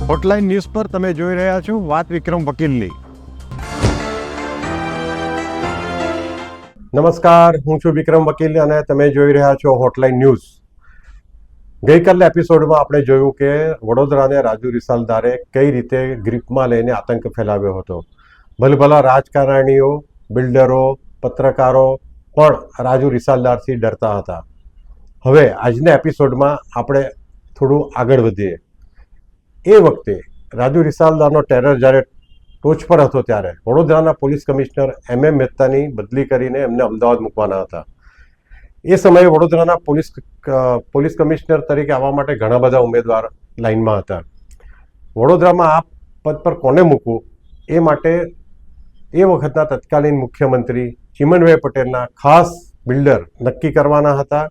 Hotline news પર તમે જોઈ રહ્યા છો વાત વિક્રમ વકીલની. નમસ્કાર, હું છું વિક્રમ વકીલ અને તમે જોઈ રહ્યા છો હોટલાઇન ન્યૂઝ. ગઈકાલના એપિસોડમાં આપણે જોયું કે વડોદરાને રાજુ રિસાલદારે કઈ રીતે ગ્રીપમાં લઈને આતંક ફેલાવ્યો હતો. ભલભલા રાજકારણીઓ, બિલ્ડરો, પત્રકારો પણ રાજુ રિસાલદારથી ડરતા હતા. હવે આજના એપિસોડમાં આપણે થોડું આગળ વધીએ. એ વખતે રાજુ રિસાલદારનો ટેરર જ્યારે ટોચ પર હતો ત્યારે વડોદરાના પોલીસ કમિશનર MM મહેતાની બદલી કરીને એમને અમદાવાદ મૂકવાના હતા. એ સમયે વડોદરાના પોલીસ કમિશનર તરીકે આવવા માટે ઘણા બધા ઉમેદવાર લાઇનમાં હતા. વડોદરામાં આ પદ પર કોને મૂકવું એ માટે એ વખતના તત્કાલીન મુખ્યમંત્રી ચીમનભાઈ પટેલના ખાસ બિલ્ડર નક્કી કરવાના હતા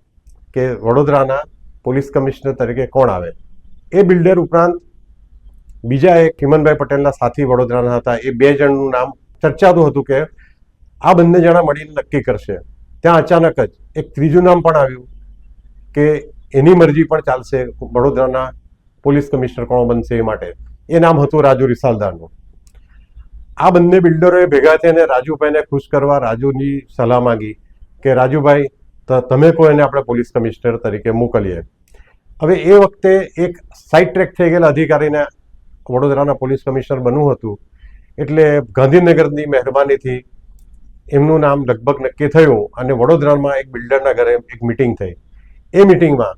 કે વડોદરાના પોલીસ કમિશનર તરીકે કોણ આવે. એ બિલ્ડર ઉપરાંત બીજા એક ચીમનભાઈ પટેલના સાથી વડોદરાના હતા. એ બે જણનું નામ ચર્ચાતું હતું કે આ બંને જણા મળીને નક્કી કરશે. ત્યાં અચાનક જ એક ત્રીજું નામ પણ આવ્યું કે એની મરજી પણ ચાલશે વડોદરાના પોલીસ કમિશનર કોણ બનશે એ માટે. એ નામ હતું રાજુ રિસાલદારનું. આ બંને બિલ્ડરોએ ભેગા થઈને રાજુભાઈને ખુશ કરવા રાજુની સલાહ માંગી કે રાજુભાઈ તમે કહો એને આપણે પોલીસ કમિશનર તરીકે મોકલીએ. હવે એ વખતે એક સાઇડ ટ્રેક થઈ ગયેલા અધિકારીને વડોદરાના પોલીસ કમિશનર બનવું હતું એટલે ગાંધીનગરની મહેરબાનીથી એમનું નામ લગભગ નક્કી થયું અને વડોદરામાં એક બિલ્ડરના ઘરે એક મિટિંગ થઈ. એ મિટિંગમાં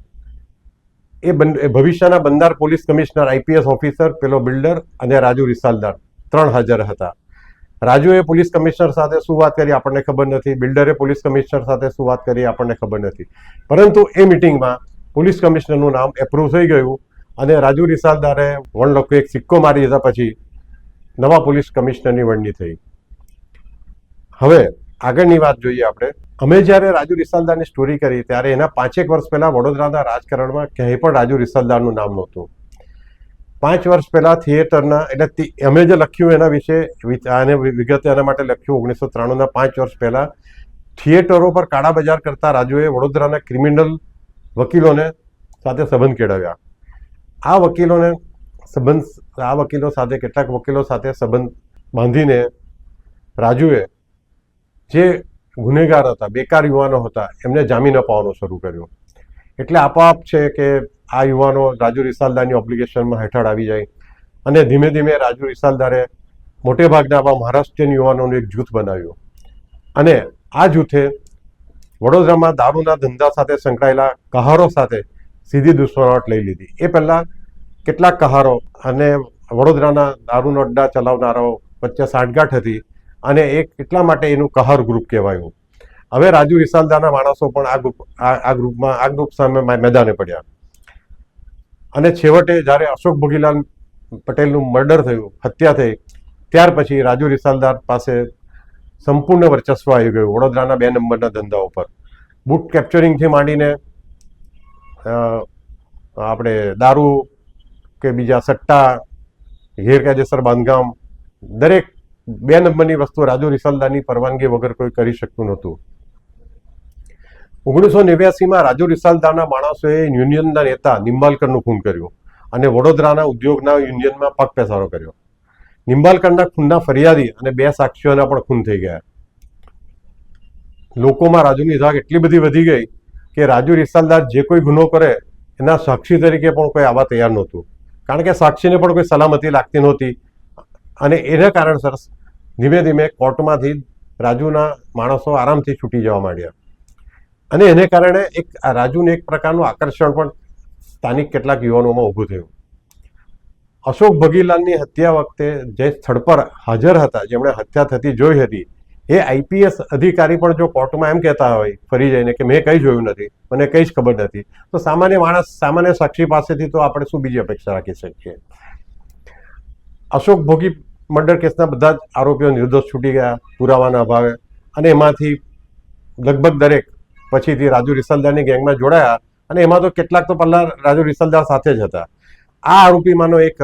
એ ભવિષ્યના બંદાર પોલીસ કમિશનર IPS ઓફિસર, પેલો બિલ્ડર અને રાજુ રિસાલદાર 3 હાજર હતા. રાજુએ પોલીસ કમિશનર સાથે શું વાત કરી આપણને ખબર નથી, બિલ્ડરે પોલીસ કમિશનર સાથે શું વાત કરી આપણને ખબર નથી, પરંતુ એ મિટિંગમાં પોલીસ કમિશનરનું નામ એપ્રુવ થઈ ગયું અને રાજુ રિસાલદારે વણલખો એક સિક્કો મારી દીધા પછી નવા પોલીસ કમિશનરની વરણી થઈ. હવે આગળની વાત જોઈએ આપણે. અમે જ્યારે રાજુ રિસાલદારની સ્ટોરી કરી ત્યારે એના 5 વર્ષ પહેલા વડોદરાના રાજકારણમાં ક્યાંય પણ રાજુ રિસાલદારનું નામ નહોતું. 5 વર્ષ પહેલા થિયેટરના એટલે અમે જે લખ્યું એના વિશે વિગતે એના માટે લખ્યું 1993ના 5 વર્ષ પહેલા થિયેટરો પર કાળા બજાર કરતા રાજુએ વડોદરાના ક્રિમિનલ વકીલોને સાથે સંબંધ કેળવ્યા. આ વકીલો સાથે કેટલાક વકીલો સાથે સંબંધ બાંધીને રાજુએ જે ગુનેગાર હતા, બેકાર યુવાનો હતા, એમને જામીન અપાવવાનો શરૂ કર્યો. એટલે આપોઆપ છે કે આ યુવાનો રાજુ રિસાલદારની ઓબ્લિગેશનમાં હેઠળ આવી જાય અને ધીમે ધીમે રાજુ રિસાલદારે મોટે ભાગના આવા મહારાષ્ટ્રીયન યુવાનોનું એક જૂથ બનાવ્યું અને આ જૂથે વડોદરામાં દારૂના ધંધા સાથે સંકળાયેલા કહારો સાથે સીધી દુશ્મનાવટ લઈ લીધી. એ પહેલા કેટલાક કહારો અને વડોદરાના દારૂનો અડ્ડા ચલાવનારાઓ વચ્ચે સાંઠગાંઠ હતી અને એટલા માટે એનું કહાર ગ્રુપ કહેવાયું. હવે રાજુ રિસાલદારના માણસો પણ આ ગ્રુપ સામે મેદાને પડ્યા અને છેવટે જ્યારે અશોક ભોગીલાલ પટેલનું મર્ડર થયું, હત્યા થઈ, ત્યાર પછી રાજુ રિસાલદાર પાસે સંપૂર્ણ વર્ચસ્વ આવી ગયું વડોદરાના 2 નંબરના ધંધા ઉપર. બુટ કેપ્ચરિંગથી માંડીને આપણે દારૂ કે બીજા સટ્ટા, ગેરકાયદેસર બાંધકામ, દરેક 2 નંબરની વસ્તુ રાજુ રિસાલદારની પરવાનગી વગર કોઈ કરી શકતું નહોતું. 1989માં રાજુ રિસાલદારના માણસોએ યુનિયનના નેતા નિંબાલકરનું ખૂન કર્યું અને વડોદરાના ઉદ્યોગના યુનિયનમાં પગ પેસારો કર્યો. નિંબાલકરના ખૂનના ફરિયાદી અને 2 સાક્ષીઓના પણ ખૂન થઈ ગયા. લોકોમાં રાજુની ધાક એટલી બધી વધી ગઈ કે રાજુ રિસાલદાર જે કોઈ ગુનો કરે એના સાક્ષી તરીકે પણ કોઈ આવવા તૈયાર નહોતું, કારણ કે સાક્ષીને પણ કોઈ સલામતી લાગતી નહોતી અને એના કારણસર ધીમે ધીમે કોર્ટમાંથી રાજુના માણસો આરામથી છૂટી જવા માંડ્યા અને એને કારણે રાજુને એક પ્રકારનું આકર્ષણ પણ સ્થાનિક કેટલાક યુવાનોમાં ઊભું થયું. અશોક ભગીલાલની હત્યા વખતે જે સ્થળ પર હાજર હતા, જેમણે હત્યા થતી જોઈ હતી, એ IPS અધિકારી પણ જો કોર્ટમાં એમ કહેતા હોય ફરી જઈને કે મેં કંઈ જોયું નથી, મને કંઈ જ ખબર નથી, તો સામાન્ય માણસ, સામાન્ય સાક્ષી પાસેથી તો આપણે શું બીજી અપેક્ષા રાખી શકીએ. અશોક ભોગી મર્ડર કેસના બધા જ આરોપીઓ નિર્દોષ છૂટી ગયા પુરાવાના અભાવે અને એમાંથી લગભગ દરેક પછીથી રાજુ રિસાલદારની ગેંગમાં જોડાયા અને એમાં તો કેટલાક તો પહેલા રાજુ રિસાલદાર સાથે જ હતા. આ આરોપીમાંનો એક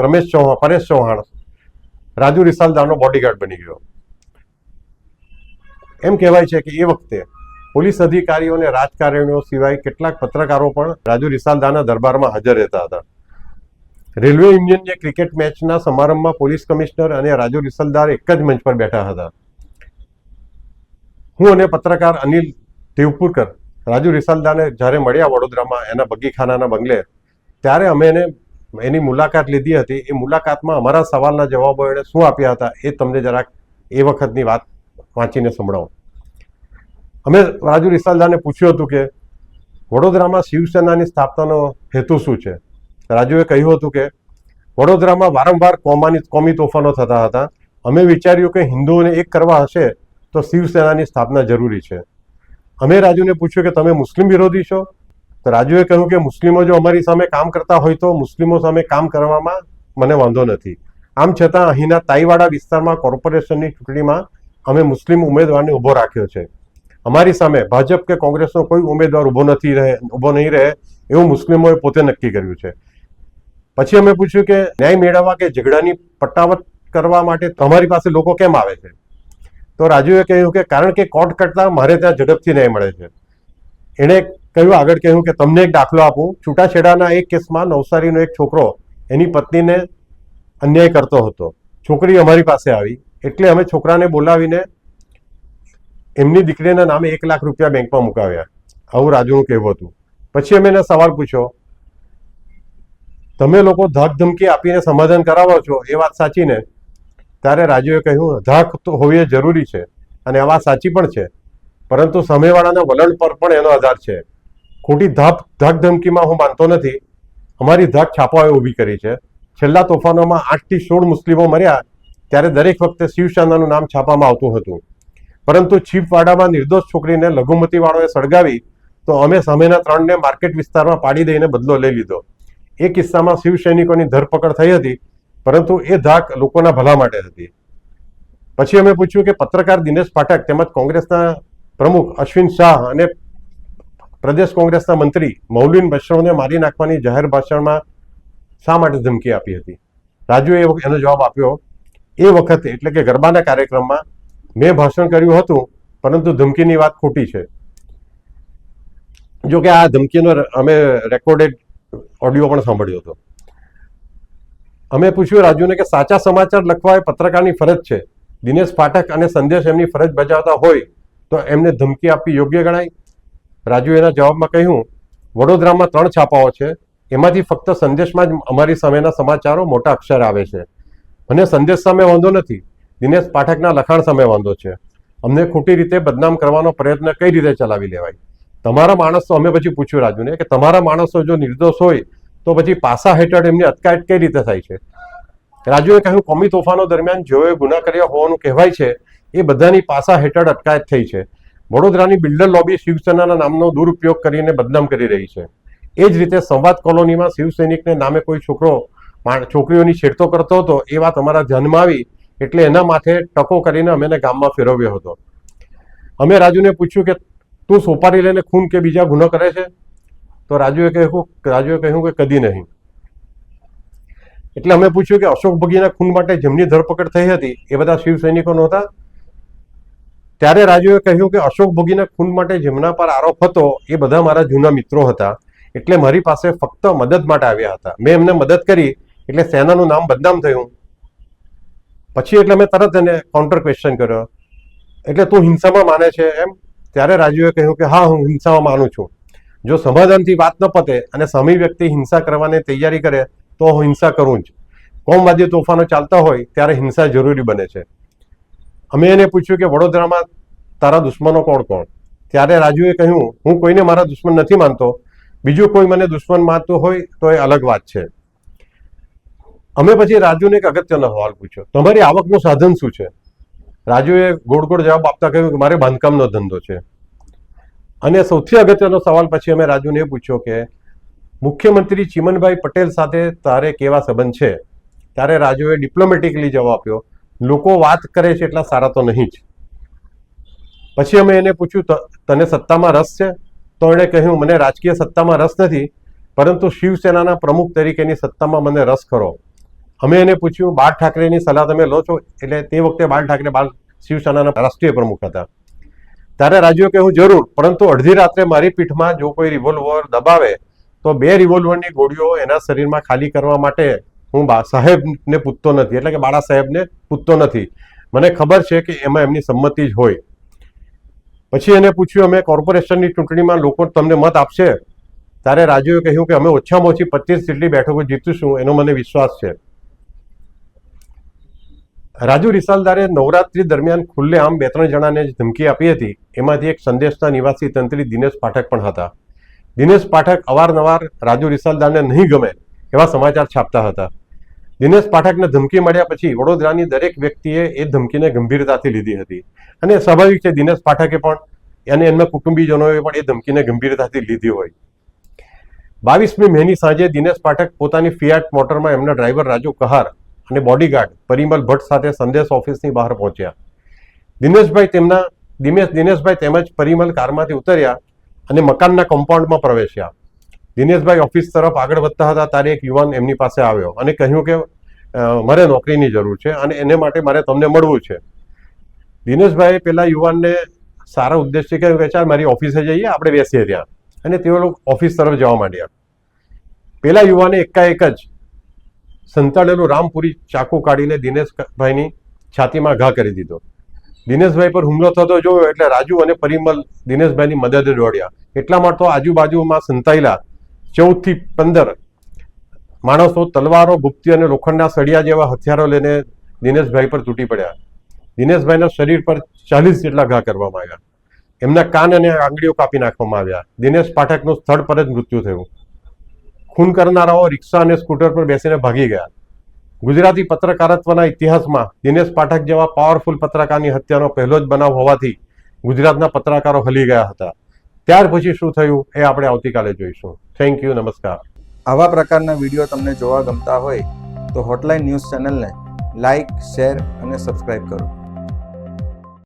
પરેશ ચૌહાણ રાજુ રિસાલદારનો બોડીગાર્ડ બની ગયો. એમ કહેવાય છે કે એ વખતે પોલીસ અધિકારીઓ અને રાજકારણીઓ સિવાય કેટલાક પત્રકારો પણ રાજુ રિસાલદારના દરબારમાં હાજર રહેતા હતા. રેલવે યુનિયનની ક્રિકેટ મેચના સમારંભમાં પોલીસ કમિશનર અને રાજુ રિસલદાર એક જ મંચ પર બેઠા હતા. હું અને પત્રકાર અનિલ દેવપુરકર રાજુ રિસલદારને જ્યારે મળ્યા વડોદરામાં એના બગીખાનાના બંગલે, ત્યારે અમે એની મુલાકાત લીધી હતી. એ મુલાકાતમાં અમારા સવાલના જવાબો એણે શું આપ્યા હતા એ તમને જરાક એ વખતની વાત વાંચીને સંભળાવો. અમે રાજુ રિસલદારને પૂછ્યું હતું કે વડોદરામાં શિવસેનાની સ્થાપનાનો હેતુ શું છે. રાજુએ કહ્યું હતું કે વડોદરામાં વારંવાર કોમી તોફાનો થતા હતા. અમે વિચાર્યું કે હિન્દુઓને એક કરવા હશે તો શિવસેનાની સ્થાપના જરૂરી છે. અમે રાજુને પૂછ્યું કે તમે મુસ્લિમ વિરોધી છો? તો રાજુએ કહ્યું કે મુસ્લિમો જો અમારી સામે કામ કરતા હોય તો મુસ્લિમો સામે કામ કરવામાં મને વાંધો નથી. આમ છતાં અહીંના તાઈવાડા વિસ્તારમાં કોર્પોરેશનની ચૂંટણીમાં અમે મુસ્લિમ ઉમેદવારને ઊભો રાખ્યો છે. અમારી સામે ભાજપ કે કોંગ્રેસનો કોઈ ઉમેદવાર ઊભો નહીં રહે એવું મુસ્લિમોએ પોતે નક્કી કર્યું છે. પછી અમે પૂછ્યું કે ન્યાય મેળવવા કે ઝઘડાની પટાવટ કરવા માટે તમારી પાસે લોકો કેમ આવે છે? તો રાજુએ કહ્યું કે કારણ કે કોર્ટ કરતા મારે ત્યાં ઝડપથી ન્યાય મળે છે. એણે આગળ કહ્યું કે તમને એક દાખલો આપું. છૂટાછેડાના એક કેસમાં નવસારીનો એક છોકરો એની પત્નીને અન્યાય કરતો હતો. છોકરી અમારી પાસે આવી એટલે અમે છોકરાને બોલાવીને એમની દીકરીના નામે 1 લાખ રૂપિયા બેંકમાં મુકાવ્યા. આવું રાજુનું કહેવું હતું. પછી અમે એને સવાલ પૂછ્યો, તમે લોકો ધાક ધમકી આપીને સમાધાન કરાવો છો, એ વાત સાચી ને? ત્યારે રાજુએ કહ્યું, ધાક તો હોવી જરૂરી છે અને આ વાત સાચી પણ છે, પરંતુ સામેવાળાના વલણ પર પણ એનો આધાર છે. ખોટી ધાક ધમકીમાં હું માનતો નથી. અમારી ધાક છાપાઓએ ઊભી કરી છે. છેલ્લા તોફાનોમાં 8 થી 16 મુસ્લિમો મર્યા ત્યારે દરેક વખતે શિવસેનાનું નામ છાપામાં આવતું હતું, પરંતુ છીપવાડામાં નિર્દોષ છોકરીને લઘુમતીવાળોએ સળગાવી તો અમે સામેના 3ને માર્કેટ વિસ્તારમાં પાડી દઈને બદલો લઈ લીધો. એ કિસ્સામાં શિવસૈનિકોની ધરપકડ થઈ હતી, પરંતુ એ ધાક લોકોના ભલા માટે હતી. પછી અમે પૂછ્યું કે પત્રકાર દિનેશ પાઠક તેમજ કોંગ્રેસના પ્રમુખ અશ્વિન શાહ અને પ્રદેશ કોંગ્રેસના મંત્રી મૌલીન બશરોને મારી નાખવાની જાહેર ભાષણમાં શા માટે ધમકી આપી હતી? રાજુએ એનો જવાબ આપ્યો, એ વખતે એટલે કે ગરબાના કાર્યક્રમમાં મેં ભાષણ કર્યું હતું, પરંતુ ધમકીની વાત ખોટી છે. જો કે આ ધમકીનો અમે રેકોર્ડેડ ઓડિયો પણ સાંભળ્યો હતો. અમે પૂછ્યું રાજુને કે સાચા સમાચાર લખવા એ પત્રકારની ફરજ છે. દિનેશ પાઠક અને સંદેશ એમની ફરજ બજાવતા હોય તો એમને ધમકી આપવી યોગ્ય ગણાય? રાજુએ એના જવાબમાં કહ્યું, વડોદરામાં 3 છાપાઓ છે, એમાંથી ફક્ત સંદેશમાં જ અમારી સામેના સમાચારો મોટા અક્ષરે આવે છે. મને સંદેશ સામે વાંધો નથી, દિનેશ પાઠકના લખાણ સામે વાંધો છે. અમને ખોટી રીતે બદનામ કરવાનો પ્રયત્ન કઈ રીતે ચલાવી લેવાય? તમારા માણસો, અમે પછી પૂછ્યું રાજુને કે તમારા માણસો જો નિર્દોષ હોય તો પછી પાસા હેઠળ એમની અટકાયત કઈ રીતે થાય છે? રાજુએ કહ્યું, કોમી તોફાનો દરમિયાન જેઓએ ગુના કર્યા હોવાનું કહેવાય છે એ બધાની પાસા હેઠળ અટકાયત થઈ છે. વડોદરાની બિલ્ડર લોબી શિવસેનાના નામનો દુરુપયોગ કરીને બદનામ કરી રહી છે. એ જ રીતે સંવાદ કોલોનીમાં શિવસૈનિકને નામે કોઈ છોકરીઓની છેડતો કરતો હતો, એ વાત અમારા ધ્યાનમાં આવી એટલે એના માથે ટકો કરીને અમે ગામમાં ફેરવ્યો હતો. અમે રાજુને પૂછ્યું કે તું સોપારી લઈને ખૂન કે બીજા ગુનો કરે છે? તો રાજુએ કહ્યું કે કદી નહીં. એટલે અમે પૂછ્યું કે અશોક ભગીના ખૂન માટે જેમની ધરપકડ થઈ હતી એ બધા શિવસૈનિકો નહોતા? ત્યારે રાજુએ કહ્યું કે અશોક ભોગીના ખૂન માટે જેમના પર આરોપ હતો એ બધા મારા જૂના મિત્રો હતા, એટલે મારી પાસે ફક્ત મદદ માટે આવ્યા હતા. મેં એમને મદદ કરી એટલે સેનાનું નામ બદનામ થયું. પછી એટલે મેં તરત એને કાઉન્ટર ક્વેશ્ચન કર્યો, એટલે તું હિંસામાં માને છે એમ? ત્યારે રાજુએ કહ્યું કે હા, હું હિંસામાં માનું છું. જો સમાધાનથી વાત ન પતે અને સામી વ્યક્તિ હિંસા કરવાની તૈયારી કરે તો હું હિંસા કરું જ. કોમવાદી તોફાનો ચાલતા હોય ત્યારે હિંસા જરૂરી બને છે. અમે એને પૂછ્યું કે વડોદરામાં તારા દુશ્મનો કોણ કોણ? ત્યારે રાજુએ કહ્યું, હું કોઈને મારા દુશ્મન નથી માનતો, બીજું કોઈ મને દુશ્મન માનતું હોય તો એ અલગ વાત છે. અમે પછી રાજુને એક અગત્યનો સવાલ પૂછ્યો, તમારી આવકનું સાધન શું છે? રાજુએ ગોળ ગોળ જવાબ આપતા કહ્યું કે મારે બાંધકામનો ધંધો છે. અને સૌથી અગત્યનો સવાલ પછી અમે રાજુને એ પૂછ્યો કે મુખ્યમંત્રી ચીમનભાઈ પટેલ સાથે તારે કેવા સંબંધ છે? ત્યારે રાજુએ ડિપ્લોમેટિકલી જવાબ આપ્યો, લોકો વાત કરે છે એટલા સારા તો નહીં જ. પછી અમે એને પૂછ્યું, તને સત્તામાં રસ છે? તો એણે કહ્યું, મને રાજકીય સત્તામાં રસ નથી, પરંતુ શિવસેનાના પ્રમુખ તરીકેની સત્તામાં મને રસ ખરો. અમે એને પૂછ્યું, બાળ ઠાકરેની સલાહ તમે લો છો? એટલે તે વખતે બાળ ઠાકરે શિવસેનાના રાષ્ટ્રીય પ્રમુખ હતા. ત્યારે રાજુએ કહ્યું, જરૂર, પરંતુ અડધી રાત્રે મારી પીઠમાં જો કોઈ રિવોલ્વર દબાવે તો 2 રિવોલ્વરની ગોળીઓ એના શરીરમાં ખાલી કરવા માટે હું સાહેબને પૂછતો નથી, એટલે કે બાળા સાહેબને પૂછતો નથી. મને ખબર છે કે એમાં એમની સંમતિ જ હોય. પછી એને પૂછ્યું, અમે કોર્પોરેશનની ચૂંટણીમાં લોકો તમને મત આપશે? ત્યારે રાજુએ કહ્યું કે અમે ઓછામાં ઓછી 25 જેટલી બેઠકો જીતીશું, એનો મને વિશ્વાસ છે. રાજુ રિસાલદારે નવરાત્રી દરમિયાન ખુલ્લેઆમ 2-3 જણાને ધમકી આપી હતી. એમાંથી એક સંદેશના નિવાસી તંત્રી દિનેશ પાઠક પણ હતા. દિનેશ પાઠક અવારનવાર રાજુ રિસાલદારને નહીં ગમે એવા સમાચાર છાપતા હતા. દિનેશ પાઠકને ધમકી મળ્યા પછી વડોદરાની દરેક વ્યક્તિએ એ ધમકીને ગંભીરતાથી લીધી હતી, અને સ્વાભાવિક છે દિનેશ પાઠકે પણ અને એમના કુટુંબીજનોએ પણ એ ધમકીને ગંભીરતાથી લીધી હોય. 22મી મેની સાંજે દિનેશ પાઠક પોતાની ફિયાટ મોટરમાં એમના ડ્રાઈવર રાજુ કહાર અને બોડીગાર્ડ પરિમલ ભટ્ટ સાથે સંદેશ ઓફિસની બહાર પહોંચ્યા. દિનેશભાઈ તેમજ પરિમલ કારમાંથી ઉતર્યા અને મકાનના કમ્પાઉન્ડમાં પ્રવેશ્યા. દિનેશભાઈ ઓફિસ તરફ આગળ વધતા હતા ત્યારે એક યુવાન એમની પાસે આવ્યો અને કહ્યું કે મારે નોકરીની જરૂર છે અને એને માટે મારે તમને મળવું છે. દિનેશભાઈએ પેલા યુવાનને સારા ઉદ્દેશથી કહ્યું કે ચાલ મારી ઓફિસે જઈએ, આપણે બેસીએ ત્યાં, અને તેઓ લોકો ઓફિસ તરફ જવા માંડ્યા. પેલા યુવાને એકાએક જ સંતાડેલું રામપુરી ચાકુ કાઢીને દિનેશભાઈની છાતીમાં ઘા કરી દીધો. દિનેશભાઈ પર હુમલો થતો જોયો એટલે રાજુ અને પરિમલ દિનેશભાઈની મદદે દોડ્યા. એટલામાં તો આજુબાજુમાં સંતાયેલા 14 થી 15 માણસો તલવારો, ગુપ્તી અને લોખંડના સળિયા જેવા હથિયારો લઈને દિનેશભાઈ પર તૂટી પડ્યા. દિનેશભાઈના શરીર પર 40 જેટલા ઘા કરવામાં આવ્યા. એમના કાન અને આંગળીઓ કાપી નાખવામાં આવ્યા. દિનેશ પાઠકનું સ્થળ પર જ મૃત્યુ થયું. ખૂન કરનારાઓ રિક્ષા અને સ્કૂટર પર બેસીને ભાગી ગયા. ગુજરાતી પત્રકારત્વના ઇતિહાસમાં દિનેશ પાઠક જેવા પાવરફુલ પત્રકારની હત્યાનો પહેલો જ બનાવ હોવાથી ગુજરાતના પત્રકારો હલી ગયા હતા. ત્યાર પછી શું થયું એ આપણે આવતીકાલે જોઈશું. થેન્ક યુ, નમસ્કાર. આવા પ્રકારના વિડીયો તમને જોવા ગમતા હોય તો હોટલાઇન ન્યૂઝ ચેનલને લાઇક, શેર અને સબસ્ક્રાઇબ કરો.